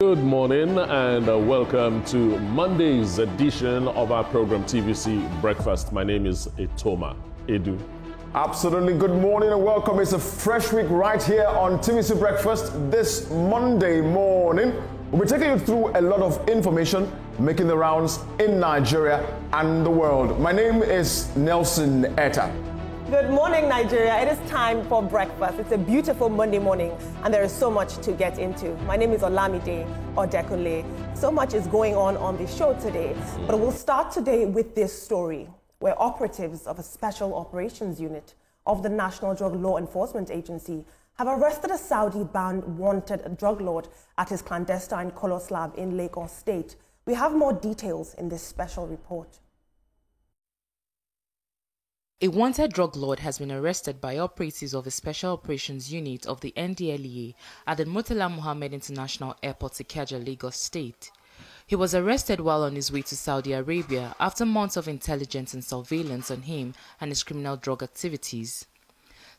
Good morning and welcome to Monday's edition of our program TVC Breakfast. My name is Etoma Edu. Absolutely. Good morning and welcome. It's a fresh week right here on TVC Breakfast this Monday morning. We'll be taking you through a lot of information making the rounds in Nigeria and the world. My name is Nelson Etta. Good morning, Nigeria. It is time for breakfast. It's a beautiful Monday morning, and there is so much to get into. My name is Olamide Odekunle. So much is going on the show today, but we'll start today with this story, where operatives of a special operations unit of the National Drug Law Enforcement Agency have arrested a Saudi-bound wanted drug lord at his clandestine Kolos lab in Lagos State. We have more details in this special report. A wanted drug lord has been arrested by operatives of a Special Operations Unit of the NDLEA at the Murtala Mohammed International Airport, Ikeja, Lagos State. He was arrested while on his way to Saudi Arabia after months of intelligence and surveillance on him and his criminal drug activities.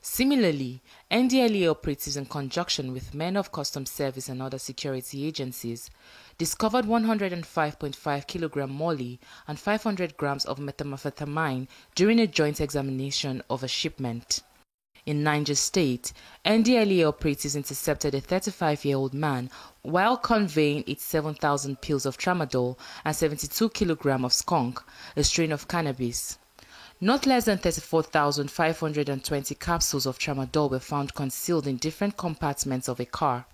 Similarly, NDLEA operatives in conjunction with men of Customs Service and other security agencies discovered 105.5 kilogram molly and 500 grams of methamphetamine during a joint examination of a shipment. In Niger State, NDLEA operatives intercepted a 35-year-old man while conveying 87,000 pills of tramadol and 72 kilograms of skunk, a strain of cannabis. Not less than 34,520 capsules of tramadol were found concealed in different compartments of a car.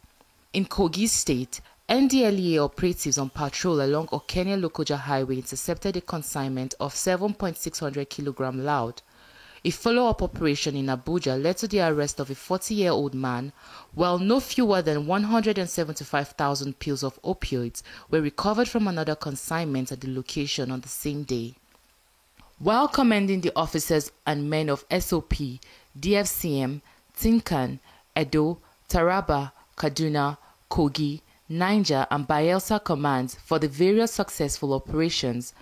In Kogi State, NDLEA operatives on patrol along Okene-Lokoja Highway intercepted a consignment of 7.600 kilogram loud. A follow-up operation in Abuja led to the arrest of a 40-year-old man, while no fewer than 175,000 pills of opioids were recovered from another consignment at the location on the same day. While commending the officers and men of SOP, DFCM, Tinkan, Edo, Taraba, Kaduna, Kogi, Niger and Bayelsa commands for the various successful operations,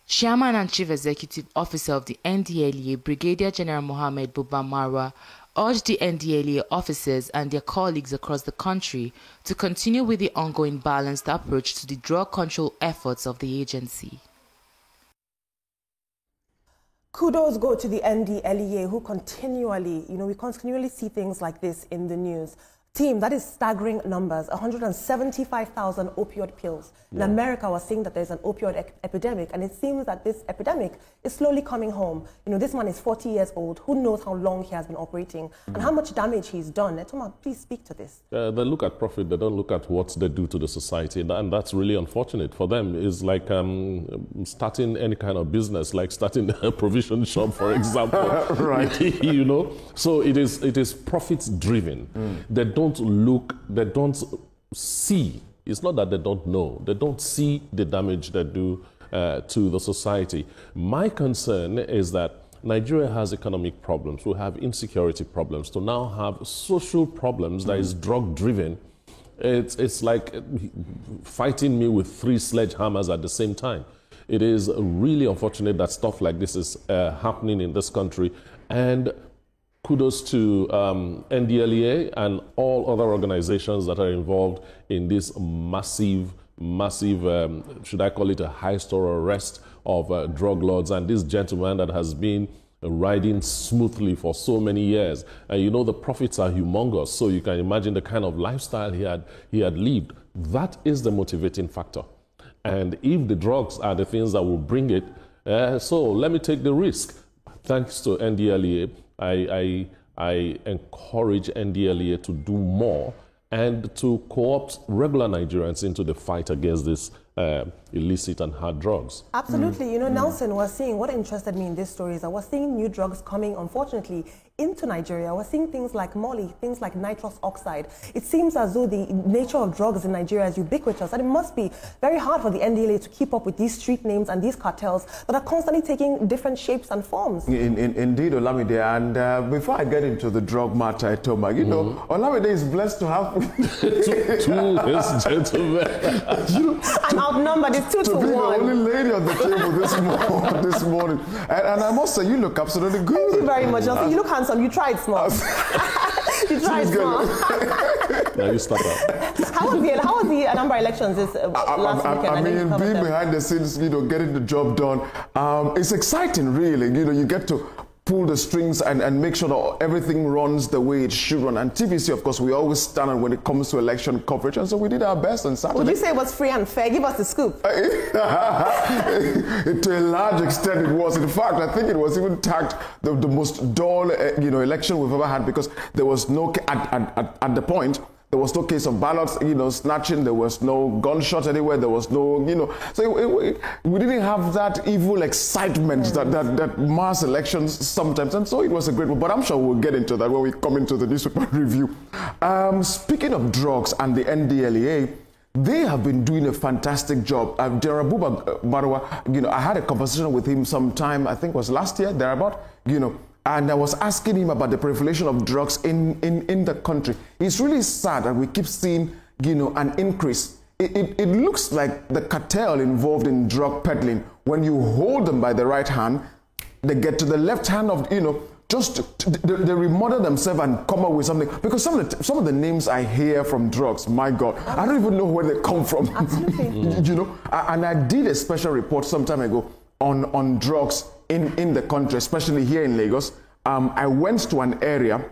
Chairman and Chief Executive Officer of the NDLEA, Brigadier General Mohammed Buba Marwa, urged the NDLEA officers and their colleagues across the country to continue with the ongoing balanced approach to the drug control efforts of the agency. Kudos go to the NDLEA, who continually, we continually see things like this in the news. Team, that is staggering numbers, 175,000 opioid pills. In America, we're seeing that there's an opioid epidemic, and it seems that this epidemic is slowly coming home. This man is 40 years old. Who knows how long he has been operating and how much damage he's done? Etoma, please speak to this. They look at profit. They don't look at what they do to the society, and that's really unfortunate for them. It's like starting any kind of business, like starting a provision shop, for example. Right. So it is profits driven. They don't see. It's not that they don't know. They don't see the damage they do to the society. My concern is that Nigeria has economic problems. We have insecurity problems. To now have social problems that is drug driven, it's like fighting me with 3 sledgehammers at the same time. It is really unfortunate that stuff like this is happening in this country, and kudos to NDLEA and all other organizations that are involved in this massive, should I call it a heist or arrest of drug lords, and this gentleman that has been riding smoothly for so many years. And the profits are humongous, so you can imagine the kind of lifestyle he had lived. That is the motivating factor. And if the drugs are the things that will bring it, so let me take the risk. Thanks to NDLEA, I encourage NDLEA to do more and to co-opt regular Nigerians into the fight against this illicit and hard drugs. Absolutely. Nelson, what interested me in this story is that we're seeing new drugs coming, unfortunately, into Nigeria. We're seeing things like molly, things like nitrous oxide. It seems as though the nature of drugs in Nigeria is ubiquitous, and it must be very hard for the NDLEA to keep up with these street names and these cartels that are constantly taking different shapes and forms. Indeed, Olamide. And before I get into the drug matter, Etoma, Olamide is blessed to have two gentlemen. I'm outnumbered. It's 2 to 1. To be the only lady on the table this morning. And I must say, you look absolutely good. Thank you very much. You look handsome. You tried small. You You tried, Now you start out. How was the Anambra elections this last weekend? I mean, being behind the scenes, getting the job done, it's exciting, really. You get to pull the strings and make sure that everything runs the way it should run. And TVC, of course, we always stand on when it comes to election coverage, and so we did our best on Saturday. Would you say it was free and fair? Give us the scoop. To a large extent, it was. In fact, I think it was even tagged the most dull, election we've ever had, because there was no at the point. There was no case of ballots, snatching. There was no gunshot anywhere. There was no, So we didn't have that evil excitement that mass elections sometimes. And so it was a great one. But I'm sure we'll get into that when we come into the newspaper review. Speaking of drugs and the NDLEA, they have been doing a fantastic job. General Buba Marwa, I had a conversation with him sometime, I think it was last year, thereabout, and I was asking him about the proliferation of drugs in the country. It's really sad that we keep seeing, an increase. It looks like the cartel involved in drug peddling, when you hold them by the right hand, they get to the left hand of, they remodel themselves and come up with something. Because some of the names I hear from drugs, my God, I don't even know where they come from. Absolutely. And I did a special report some time ago on drugs in the country, especially here in Lagos. I went to an area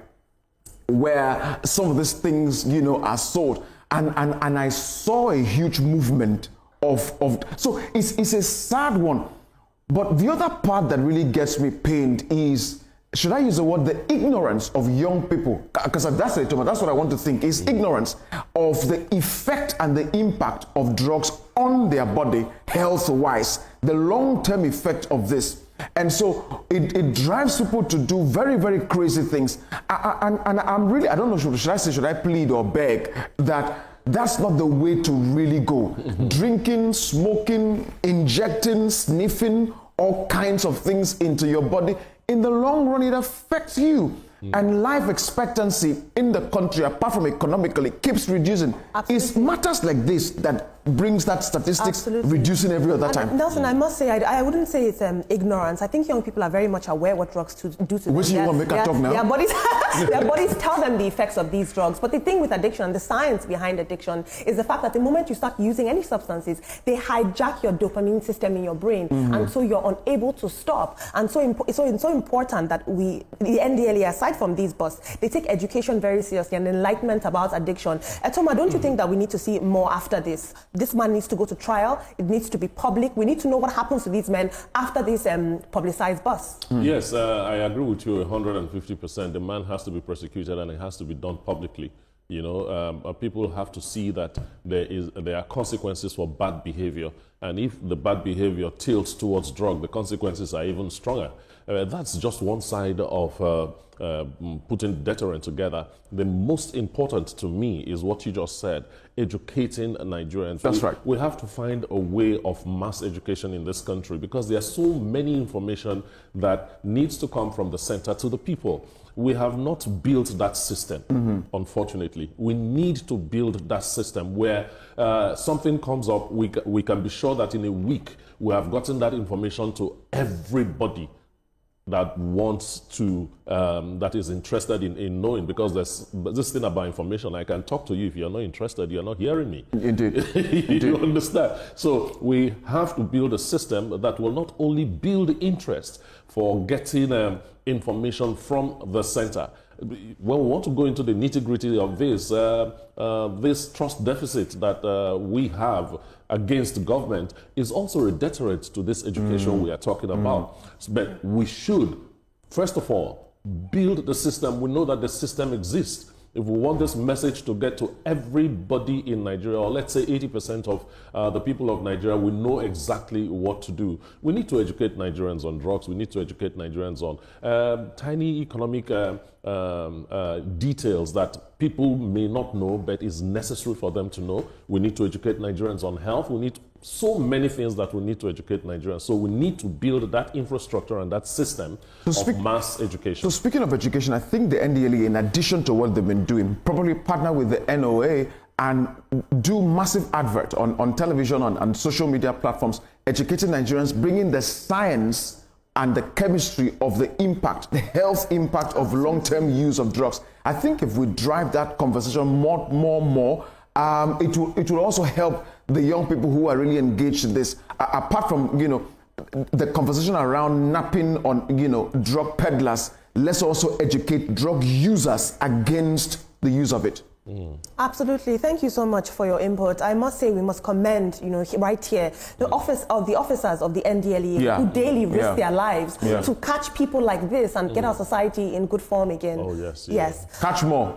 where some of these things, are sold, and I saw a huge movement of so it's a sad one. But the other part that really gets me pained is, should I use the word, the ignorance of young people? Because that's what I want to think, is ignorance of the effect and the impact of drugs on their body, health-wise, the long-term effect of this. And so it drives people to do very, very crazy things. And I'm really, I don't know, should I plead or beg that that's not the way to really go. Drinking, smoking, injecting, sniffing, all kinds of things into your body, in the long run, it affects you. And life expectancy in the country, apart from economically, keeps reducing. Absolutely. It's matters like this that brings that statistics reducing every other time. Nelson, I must say, I wouldn't say it's ignorance. I think young people are very much aware what drugs do to them. Which you want to make a talk now? Their bodies tell them the effects of these drugs. But the thing with addiction, the science behind addiction, is the fact that the moment you start using any substances, they hijack your dopamine system in your brain. And so you're unable to stop. And so it's so important that the NDLEA, aside from these busts, they take education very seriously and enlightenment about addiction. Etoma, don't you think that we need to see more after this? This man needs to go to trial. It needs to be public. We need to know what happens to these men after these publicized busts. Yes, I agree with you 150%. The man has to be prosecuted, and it has to be done publicly. People have to see that there are consequences for bad behavior, and if the bad behavior tilts towards drug, the consequences are even stronger. That's just one side of putting deterrent together. The most important to me is what you just said, educating Nigerians. That's right. We have to find a way of mass education in this country, because there's so many information that needs to come from the center to the people. We have not built that system, unfortunately. We need to build that system where something comes up, we can be sure that in a week we have gotten that information to everybody that wants to, that is interested in knowing, because there's this thing about information. I can talk to you. If you're not interested, you're not hearing me. Indeed. You understand? So we have to build a system that will not only build interest for getting information from the center. When we want to go into the nitty-gritty of this trust deficit that we have against government is also a deterrent to this education we are talking about. But we should, first of all, build the system. We know that the system exists. If we want this message to get to everybody in Nigeria, or let's say 80% of the people of Nigeria, we know exactly what to do. We need to educate Nigerians on drugs. We need to educate Nigerians on tiny economic details that people may not know, but is necessary for them to know. We need to educate Nigerians on health. We need so many things that we need to educate Nigerians. So we need to build that infrastructure and that system of mass education. So speaking of education, I think the NDLEA, in addition to what they've been doing, probably partner with the NOA and do massive advert on television, on social media platforms, educating Nigerians, bringing the science and the chemistry of the impact, the health impact of long-term use of drugs. I think if we drive that conversation more, it will also help the young people who are really engaged in this. Apart from, the conversation around napping on, drug peddlers, let's also educate drug users against the use of it. Absolutely. Thank you so much for your input. I must say we must commend, right here, the officers of the NDLEA who daily risk their lives to catch people like this and get our society in good form again. Oh, yes. Yes. Catch more.